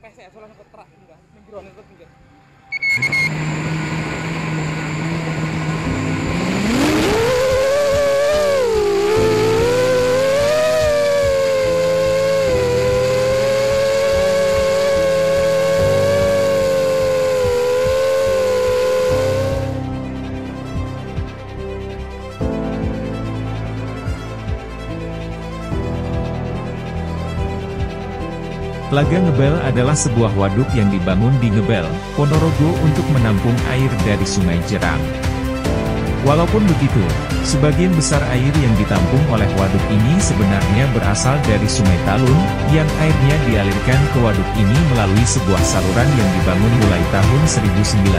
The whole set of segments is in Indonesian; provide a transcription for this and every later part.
pesek soalnya ketrak enggak, mingguan itu enggak. Tlaga Ngebel adalah sebuah waduk yang dibangun di Ngebel, Ponorogo untuk menampung air dari Sungai Jeram. Walaupun begitu, sebagian besar air yang ditampung oleh waduk ini sebenarnya berasal dari Sungai Talun, yang airnya dialirkan ke waduk ini melalui sebuah saluran yang dibangun mulai tahun 1920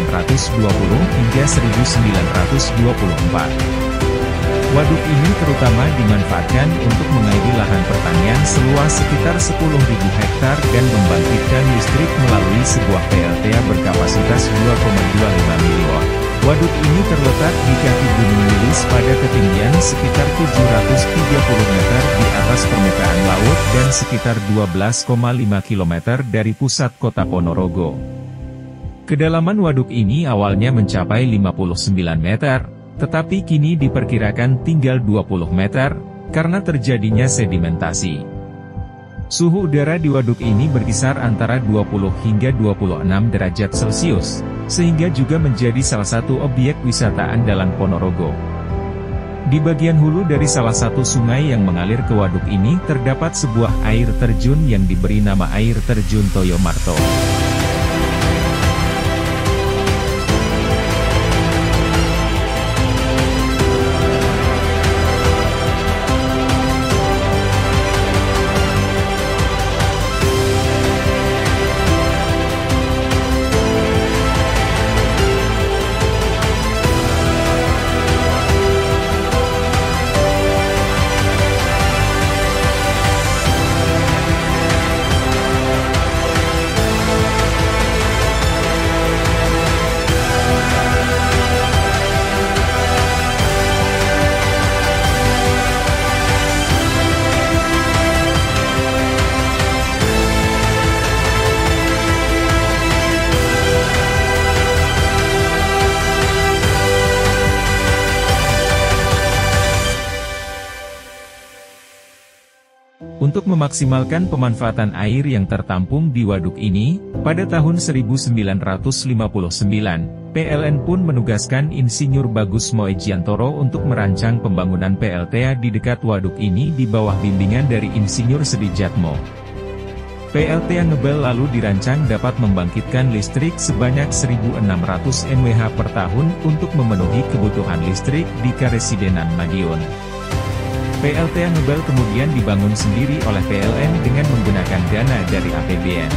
hingga 1924. Waduk ini terutama dimanfaatkan untuk mengairi lahan pertanian seluas sekitar 10.000 hektar dan membangkitkan listrik melalui sebuah PLTA berkapasitas 2,25 miliwatt. Waduk ini terletak di kaki Gunung Wilis pada ketinggian sekitar 730 meter di atas permukaan laut dan sekitar 12,5 km dari pusat kota Ponorogo. Kedalaman waduk ini awalnya mencapai 59 meter. Tetapi kini diperkirakan tinggal 20 meter, karena terjadinya sedimentasi. Suhu udara di waduk ini berkisar antara 20 hingga 26 derajat Celcius, sehingga juga menjadi salah satu objek wisata andalan Ponorogo. Di bagian hulu dari salah satu sungai yang mengalir ke waduk ini terdapat sebuah air terjun yang diberi nama air terjun Toyo Marto. Untuk memaksimalkan pemanfaatan air yang tertampung di waduk ini, pada tahun 1959, PLN pun menugaskan Insinyur Bagus Moejiantoro untuk merancang pembangunan PLTA di dekat waduk ini di bawah bimbingan dari Insinyur Sedijatmo. PLTA Ngebel lalu dirancang dapat membangkitkan listrik sebanyak 1.600 Nwh per tahun untuk memenuhi kebutuhan listrik di Karesidenan Madiun. PLTA Ngebel kemudian dibangun sendiri oleh PLN dengan menggunakan dana dari APBN.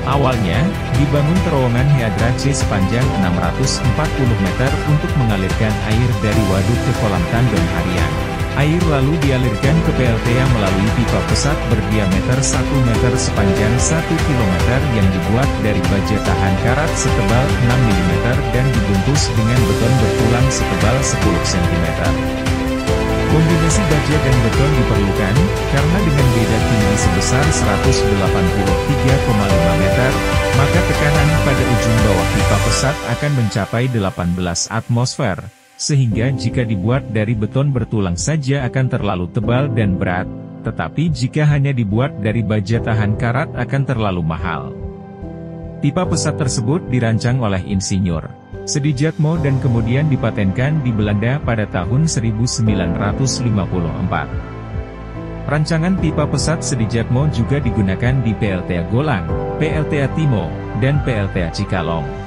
Awalnya, dibangun terowongan Headrace sepanjang 640 meter untuk mengalirkan air dari waduk ke kolam tandon harian. Air lalu dialirkan ke PLTA melalui pipa pesat berdiameter 1 meter sepanjang 1 km yang dibuat dari baja tahan karat setebal 6 mm dan dibungkus dengan beton bertulang setebal 10 cm. Kombinasi baja dan beton diperlukan, karena dengan beda tinggi sebesar 183,5 meter, maka tekanan pada ujung bawah pipa pesat akan mencapai 18 atmosfer, sehingga jika dibuat dari beton bertulang saja akan terlalu tebal dan berat, tetapi jika hanya dibuat dari baja tahan karat akan terlalu mahal. Pipa pesat tersebut dirancang oleh Insinyur Sedijatmo dan kemudian dipatenkan di Belanda pada tahun 1954. Rancangan pipa pesat Sedijatmo juga digunakan di PLTA Golang, PLTA Timo, dan PLTA Cikalong.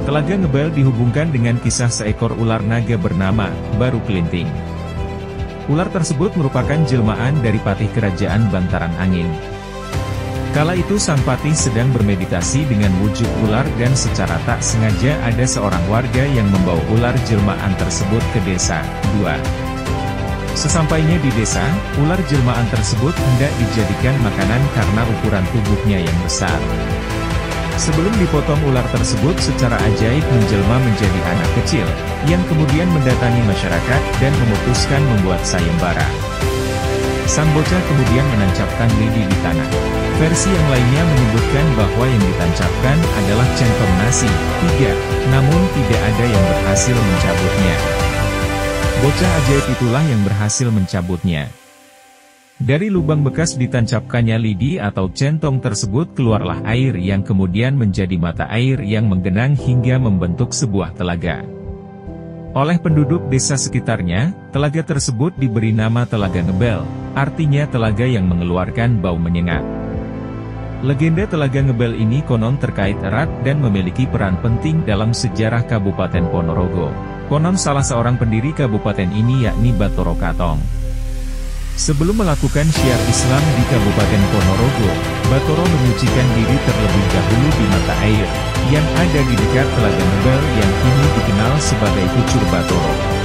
Telaga Ngebel dihubungkan dengan kisah seekor ular naga bernama Baru Kelinting. Ular tersebut merupakan jelmaan dari patih kerajaan Bantaran Angin. Kala itu sang patih sedang bermeditasi dengan wujud ular dan secara tak sengaja ada seorang warga yang membawa ular jelmaan tersebut ke desa. 2. Sesampainya di desa, ular jelmaan tersebut hendak dijadikan makanan karena ukuran tubuhnya yang besar. Sebelum dipotong, ular tersebut secara ajaib menjelma menjadi anak kecil, yang kemudian mendatangi masyarakat dan memutuskan membuat sayembara. Sang bocah kemudian menancapkan lidi di tanah. Versi yang lainnya menyebutkan bahwa yang ditancapkan adalah centong nasi. 3. Namun tidak ada yang berhasil mencabutnya. Bocah ajaib itulah yang berhasil mencabutnya. Dari lubang bekas ditancapkannya lidi atau centong tersebut keluarlah air yang kemudian menjadi mata air yang menggenang hingga membentuk sebuah telaga. Oleh penduduk desa sekitarnya, telaga tersebut diberi nama Telaga Ngebel, artinya telaga yang mengeluarkan bau menyengat. Legenda Telaga Ngebel ini konon terkait erat dan memiliki peran penting dalam sejarah Kabupaten Ponorogo. Konon salah seorang pendiri kabupaten ini yakni Bathara Katong. Sebelum melakukan syiar Islam di Kabupaten Ponorogo, Bathara menyucikan diri terlebih dahulu di mata air yang ada di dekat Telaga Ngebel yang kini dikenal sebagai Pucur Bathara.